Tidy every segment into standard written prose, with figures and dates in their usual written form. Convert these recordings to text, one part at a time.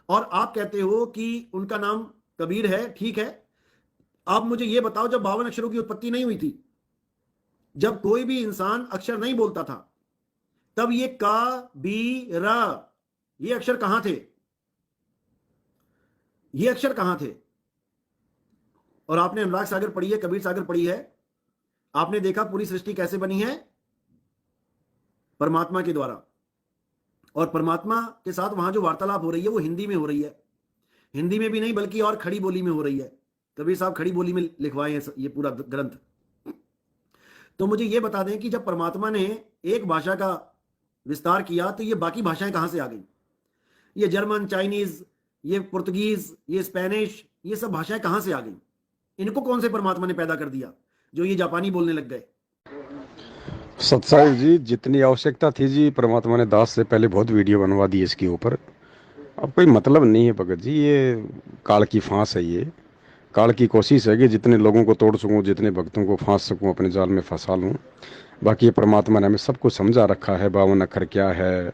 और आप कहते हो कि उनका नाम कबीर है। ठीक है, आप मुझे ये बताओ, जब 52 अक्षरों की उत्पत्ति नहीं हुई थी, जब कोई भी इंसान अक्षर नहीं बोलता था, तब ये का बी रा, ये अक्षर कहां थे? ये अक्षर कहां थे? और आपने अनुराग सागर पढ़ी है, कबीर सागर पढ़ी है, आपने देखा पूरी सृष्टि कैसे बनी है? परमात्मा के द्वारा। और परमात्मा के साथ वहां जो वार्तालाप हो रही है वो हिंदी में हो रही है। हिंदी में भी नहीं बल्कि और खड़ी बोली में हो रही है। कबीर साहब खड़ी बोली में लिखवाए हैं ये पूरा ग्रंथ। तो मुझे ये बता दें कि जब परमात्मा ने एक भाषा का विस्तार किया तो ये बाकी भाषाएं कहां से आ गई? ये जर्मन, चाइनीज, ये पुर्तगीज, ये स्पेनिश, ये सब भाषाएं कहां से आ गई? इनको कौन से परमात्मा ने पैदा कर दिया जो ये जापानी बोलने लग गए? सत्साई जी, जितनी आवश्यकता थी जी, परमात्मा ने दास से पहले बहुत वीडियो बनवा दी इसके ऊपर। अब कोई मतलब नहीं है भगत जी, ये काल की फांस है। ये काल की कोशिश है कि जितने लोगों को तोड़ सकूं, जितने भक्तों को फांस सकूं, अपने जाल में फंसा लूं। बाकी ये परमात्मा ने हमें सब कुछ समझा रखा है। 52 अक्षर क्या है,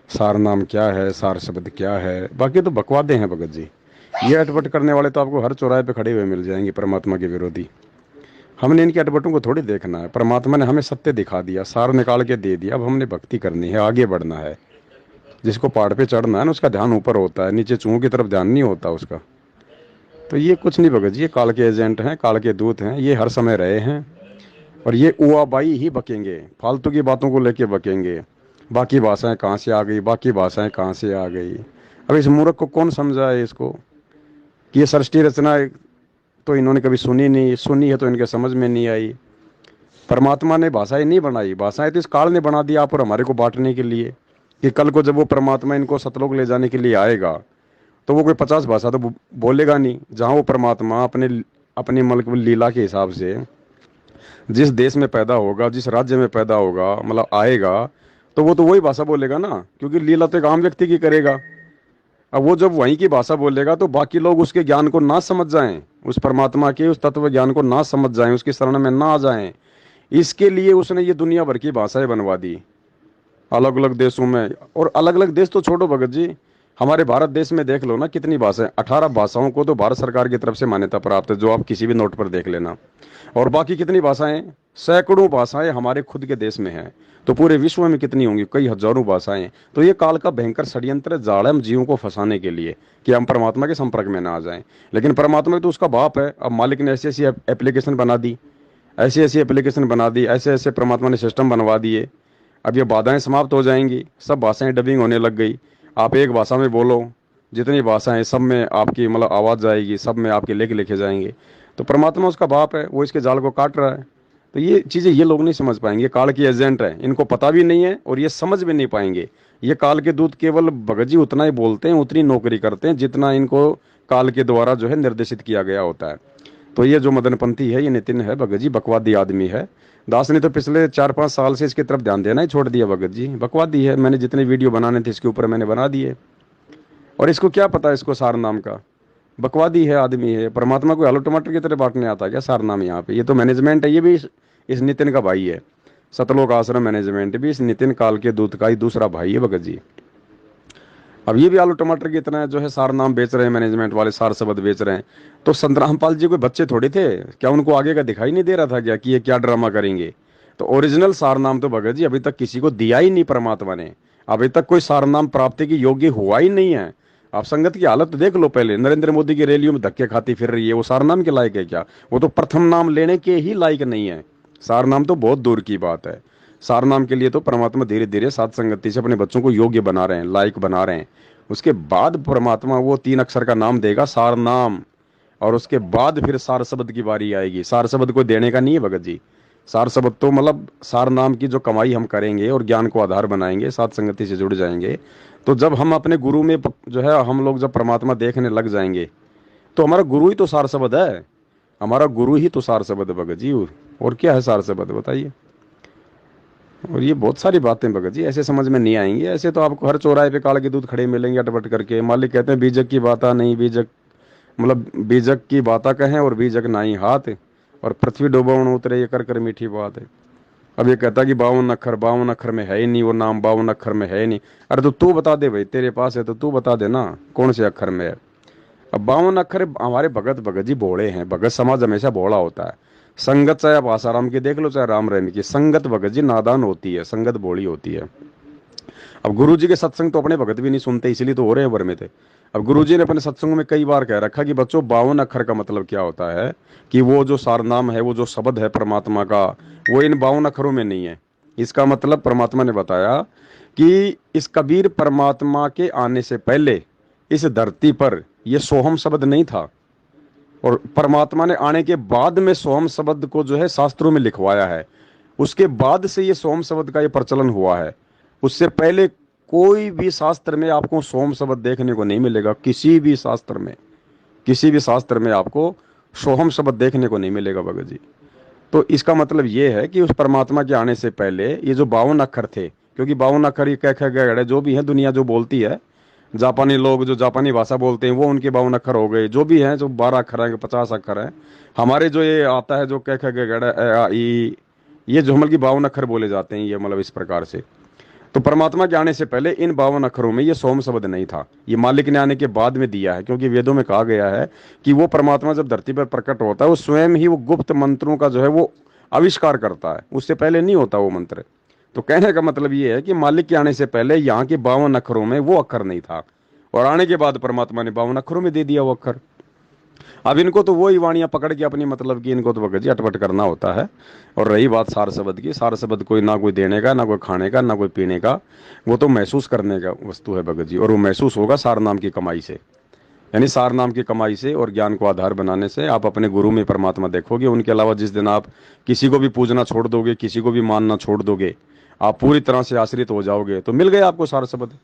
सार नाम क्या है, सार शब्द क्या है, बाकी तो बकवादे हैं भगत जी। ये अटपट करने वाले तो आपको हर चौराहे पे खड़े हुए मिल जाएंगे, परमात्मा के विरोधी। हमने इनके अटपटों को थोड़ी देखना है। परमात्मा ने हमें सत्य दिखा दिया, सार निकाल के दे दिया। अब हमने भक्ति करनी है, आगे बढ़ना है। जिसको पहाड़ पे चढ़ना है ना, उसका ध्यान ऊपर होता है, नीचे चूहों की तरफ ध्यान नहीं होता उसका। तो ये कुछ नहीं भगत जी, ये काल के एजेंट हैं, काल के दूत हैं। ये हर समय रहे हैं और ये उआबाई ही बकेंगे, फालतू की बातों को लेके बकेंगे। बाकी भाषाएं कहाँ से आ गई, बाकी भाषाएं कहाँ से आ गई। अब इस मूर्ख को कौन समझाए इसको कि ये सृष्टि रचना तो इन्होंने कभी सुनी नहीं, सुनी है तो इनके समझ में नहीं आई। परमात्मा ने भाषाएं नहीं बनाई, भाषाएं तो इस काल ने बना दिया आप और हमारे को बांटने के लिए, कि कल को जब वो परमात्मा इनको सतलोक ले जाने के लिए आएगा तो वो कोई 50 भाषा तो बोलेगा नहीं। जहाँ वो परमात्मा अपने अपनी मल्क लीला के हिसाब से जिस देश में पैदा होगा, जिस राज्य में पैदा होगा, मतलब आएगा, तो वो तो वही भाषा बोलेगा ना, क्योंकि लीला तो एक आम व्यक्ति की करेगा। अब वो जब वहीं की भाषा बोलेगा तो बाकी लोग उसके ज्ञान को ना समझ जाएं, उस परमात्मा के उस तत्व ज्ञान को ना समझ जाएं, उसकी शरण में ना आ जाएं। इसके लिए उसने ये दुनिया भर की भाषाएं बनवा दी अलग अलग देशों में। और अलग अलग देश तो छोड़ो भगत जी, हमारे भारत देश में देख लो ना, कितनी भाषाएं, 18 भाषाओं को तो भारत सरकार की तरफ से मान्यता प्राप्त है, जो आप किसी भी नोट पर देख लेना। और बाकी कितनी भाषाएं, सैकड़ों भाषाएं हमारे खुद के देश में हैं। तो पूरे विश्व में कितनी होंगी, कई हजारों भाषाएं। तो ये काल का भयंकर षड्यंत्र जाल है हम जीवों को फंसाने के लिए, कि हम परमात्मा के संपर्क में ना आ जाएं। लेकिन परमात्मा तो उसका बाप है। अब मालिक ने ऐसी ऐसी एप्लीकेशन बना दी, ऐसी ऐसी एप्लीकेशन बना दी, ऐसे ऐसे परमात्मा ने सिस्टम बनवा दिए। अब ये बाधाएं समाप्त हो जाएंगी, सब भाषाएं डबिंग होने लग गई। आप एक भाषा में बोलो, जितनी भाषाएं सब में आपकी मतलब आवाज़ जाएगी, सब में आपके लेख लिखे जाएंगे। तो परमात्मा उसका बाप है, वो इसके जाल को काट रहा है। तो ये चीज़ें ये लोग नहीं समझ पाएंगे, काल की एजेंट है, इनको पता भी नहीं है और ये समझ भी नहीं पाएंगे। ये काल के दूत केवल भगत जी उतना ही बोलते हैं, उतनी नौकरी करते हैं जितना इनको काल के द्वारा जो है निर्देशित किया गया होता है। तो ये जो मदनपंथी है, ये नितिन है भगत जी, बकवादी आदमी है। दास ने तो पिछले 4-5 साल से इसकी तरफ ध्यान देना ही छोड़ दिया भगत जी, बकवादी है। मैंने जितने वीडियो बनाने थे इसके ऊपर मैंने बना दिए, और इसको क्या पता, इसको सार नाम का। बकवादी है आदमी है। परमात्मा को आलू टमाटर की तरह बांटने आता है क्या सार नाम यहाँ पे? ये तो मैनेजमेंट है, ये भी इस नितिन का भाई है। सतलोक आश्रम मैनेजमेंट भी इस नितिन काल के दूत का ही दूसरा भाई है भगत जी। अब ये भी आलू टमाटर की तरह जो है सार नाम बेच रहे हैं, मैनेजमेंट वाले सार शब्द बेच रहे हैं। तो संत रामपाल जी कोई बच्चे थोड़े थे क्या? उनको आगे का दिखाई नहीं दे रहा था क्या कि ये क्या ड्रामा करेंगे? तो ओरिजिनल सार नाम तो भगत जी अभी तक किसी को दिया ही नहीं परमात्मा ने। अभी तक कोई सार नाम प्राप्ति की योग्य हुआ ही नहीं है। आप संगत की हालत देख लो पहले, नरेंद्र मोदी की रैलियों में धक्के खाती फिर रही है, वो सार नाम के लायक है क्या? वो तो प्रथम नाम लेने के ही लायक नहीं है। सार नाम तो बहुत दूर की बात है। सार नाम के लिए तो परमात्मा धीरे धीरे सात संगति से अपने बच्चों को योग्य बना रहे हैं, लायक बना रहे हैं। उसके बाद परमात्मा वो 3 अक्षर का नाम देगा, सार नाम। और उसके बाद फिर सार शब्द की बारी आएगी। सार शब्द को देने का नहीं है भगत जी। सार शब्द तो मतलब सार नाम की जो कमाई हम करेंगे और ज्ञान को आधार बनाएंगे, सात संगति से जुड़ जाएंगे, तो जब हम अपने गुरु में जो है हम लोग जब परमात्मा देखने लग जाएंगे, तो हमारा गुरु ही तो सार शब्द है। हमारा गुरु ही तो सार शब्द भगत जी। और क्या है सार शब्द बताइए? और ये बहुत सारी बातें भगत जी ऐसे समझ में नहीं आएंगी। ऐसे तो आपको हर चौराहे पे काल के दूध खड़े मिलेंगे अटपट करके। मालिक कहते हैं बीजक की बाता नहीं, बीजक मतलब बीजक की बाता कहें और बीजक नहीं हाथ, और पृथ्वी डूबोण उतरे ये कर कर मीठी बात है। अब ये कहता कि 52 अक्षर में है ही नहीं वो नाम, 52 अक्षर में है ही नहीं। अरे तो तू बता दे भाई, तेरे पास है तो तू बता दे ना कौन से अक्षर में है। अब 52 अक्षर हमारे भगत जी भोले हैं, भगत समाज हमेशा भोला होता है। संगत चाहे आप आसाराम की देख लो चाहे राम रहीम की, संगत भगत जी नादान होती है, संगत भोली होती है। अब गुरु जी के सत्संग तो अपने भगत भी नहीं सुनते, इसीलिए तो हो रहे हैं भर में थे। अब गुरु जी ने अपने सत्संग में कई बार कह रखा कि बच्चों 52 अक्षर का मतलब क्या होता है, कि वो जो सारनाम है, वो जो शब्द है परमात्मा का, वो इन 52 अक्षरों में नहीं है। इसका मतलब परमात्मा ने बताया कि इस कबीर परमात्मा के आने से पहले इस धरती पर ये सोहम शब्द नहीं था, और परमात्मा ने आने के बाद में सोहम शब्द को जो है शास्त्रों में लिखवाया है। उसके बाद से ये सोहम शब्द का ये प्रचलन हुआ है। उससे पहले कोई भी शास्त्र में आपको सोहम शब्द देखने को नहीं मिलेगा, किसी भी शास्त्र में, किसी भी शास्त्र में आपको सोहम शब्द देखने को नहीं मिलेगा भगत जी। तो इसका मतलब ये है कि उस परमात्मा के आने से पहले ये जो 52 अक्षर थे, क्योंकि 52 अक्षर ये कह गए जो भी है दुनिया जो बोलती है, जापानी लोग जो जापानी भाषा बोलते हैं वो उनके 52 अक्षर हो गए, जो भी हैं जो 12 अक्षर हैं 50 अक्षर हैं। हमारे जो ये आता है जो कह गए ये जो मतलब की 52 अक्षर बोले जाते हैं, ये मतलब इस प्रकार से। तो परमात्मा के आने से पहले इन 52 अक्षरों में ये सोम शब्द नहीं था, ये मालिक ने आने के बाद में दिया है। क्योंकि वेदों में कहा गया है कि वो परमात्मा जब धरती पर प्रकट होता है वो स्वयं ही वो गुप्त मंत्रों का जो है वो आविष्कार करता है, उससे पहले नहीं होता वो मंत्र। तो कहने का मतलब ये है कि मालिक के आने से पहले यहाँ के 52 अक्षरों में वो अक्षर नहीं था, और आने के बाद परमात्मा ने 52 अक्षरों में दे दिया वो अक्षर। अब इनको तो वही वाणियां पकड़ के अपनी मतलब की इनको तो भगत जी अटपट करना होता है। और रही बात सार शब्द की, सार शब्द कोई ना कोई देने का, ना कोई खाने का, ना कोई पीने का, वो तो महसूस करने का वस्तु है भगत जी। और वो महसूस होगा सार नाम की कमाई से, यानी सार नाम की कमाई से और ज्ञान को आधार बनाने से आप अपने गुरु में परमात्मा देखोगे। उनके अलावा जिस दिन आप किसी को भी पूजना छोड़ दोगे, किसी को भी मानना छोड़ दोगे, आप पूरी तरह से आश्रित हो जाओगे, तो मिल गए आपको सार शब्द।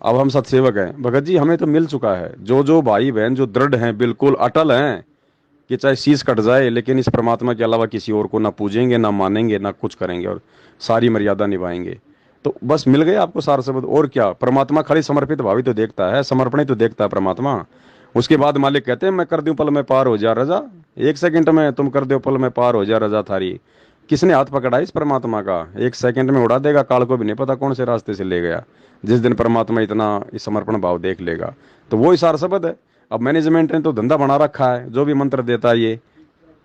अब हम सत्सेवक हैं भगत जी, हमें तो मिल चुका है। जो भाई बहन जो दृढ़ हैं, बिल्कुल अटल हैं कि चाहे शीश कट जाए लेकिन इस परमात्मा के अलावा किसी और को ना पूजेंगे, ना मानेंगे, ना कुछ करेंगे, और सारी मर्यादा निभाएंगे, तो बस मिल गए आपको सार शब्द। और क्या, परमात्मा खाली समर्पित भावी तो देखता है, समर्पण ही तो देखता है परमात्मा। उसके बाद मालिक कहते हैं मैं कर दूं पल में पार हो जा रजा, 1 सेकंड में तुम कर दो पल में पार हो जा रजा थारी। किसने हाथ पकड़ा इस परमात्मा का, 1 सेकंड में उड़ा देगा, काल को भी नहीं पता कौन से रास्ते से ले गया। जिस दिन परमात्मा इतना इस समर्पण भाव देख लेगा, तो वो ही सार शब्द है। अब मैनेजमेंट ने तो धंधा बना रखा है, जो भी मंत्र देता है ये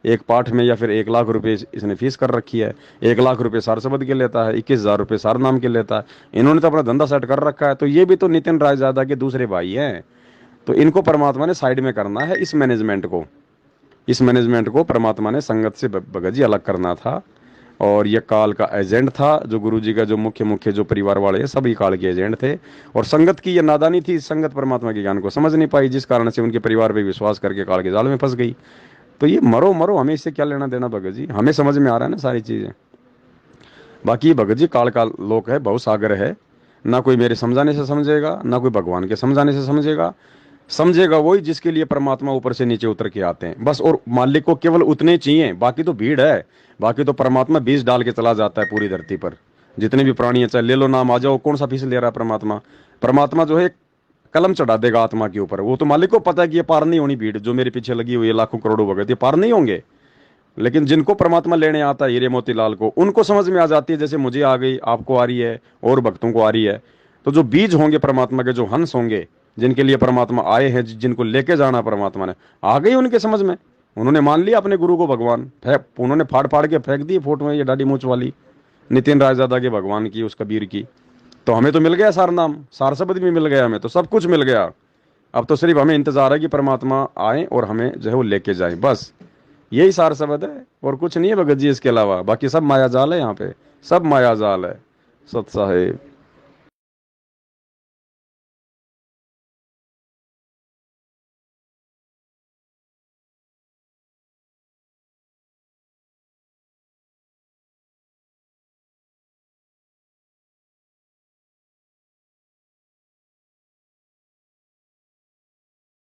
एक पाठ में या फिर 1 लाख रुपए इसने फीस कर रखी है, 1 लाख रुपए सार शब्द के लेता है, 21,000 रुपये सार नाम के लेता है। इन्होंने तो अपना धंधा सेट कर रखा है। तो ये भी तो नितिन रायजादा के दूसरे भाई हैं, तो इनको परमात्मा ने साइड में करना है। इस मैनेजमेंट को परमात्मा ने संगत से भगत जी अलग करना था। और ये काल का एजेंट था, जो गुरु जी का जो मुख्य जो परिवार वाले हैं सभी काल के एजेंट थे। और संगत की ये नादानी थी, संगत परमात्मा के ज्ञान को समझ नहीं पाई, जिस कारण से उनके परिवार पे विश्वास करके काल के जाल में फंस गई। तो ये मरो हमें इससे क्या लेना देना भगत जी, हमें समझ में आ रहा है ना सारी चीजें। बाकी भगत जी काल का लोक है, बहुत सागर है, ना कोई मेरे समझाने से समझेगा, ना कोई भगवान के समझाने से समझेगा वही जिसके लिए परमात्मा ऊपर से नीचे उतर के आते हैं बस। और मालिक को केवल उतने चाहिए, बाकी तो भीड़ है, बाकी तो परमात्मा बीज डाल के चला जाता है पूरी धरती पर। जितने भी प्राणी है, चाहे ले लो नाम आ जाओ, कौन सा फीस ले रहा है परमात्मा जो है कलम चढ़ा देगा आत्मा के ऊपर। वो तो मालिक को पता है कि ये पार नहीं होनी भीड़ जो मेरे पीछे लगी हुई है, लाखों करोड़ों भगत, ये पार नहीं होंगे। लेकिन जिनको परमात्मा लेने आता है हीरे मोतीलाल को, उनको समझ में आ जाती है, जैसे मुझे आ गई, आपको आ रही है, और भक्तों को आ रही है। तो जो बीज होंगे परमात्मा के, जो हंस होंगे, जिनके लिए परमात्मा आए हैं, जिनको लेके जाना परमात्मा ने, आ गई उनके समझ में। उन्होंने मान लिया अपने गुरु को भगवान, उन्होंने फाड़ के फेंक दी फोटो में ये दाढ़ी मूंछ वाली नितिन रायजादा के भगवान की, उस कबीर की। तो हमें तो मिल गया सार नाम, सार शब्द भी मिल गया, हमें तो सब कुछ मिल गया। अब तो सिर्फ हमें इंतजार है कि परमात्मा आए और हमें जो है वो लेके जाए, बस यही सार शब्द है, और कुछ नहीं है भगत जी इसके अलावा। बाकी सब माया जाल है, यहाँ पे सब माया जाल है। सत साहेब।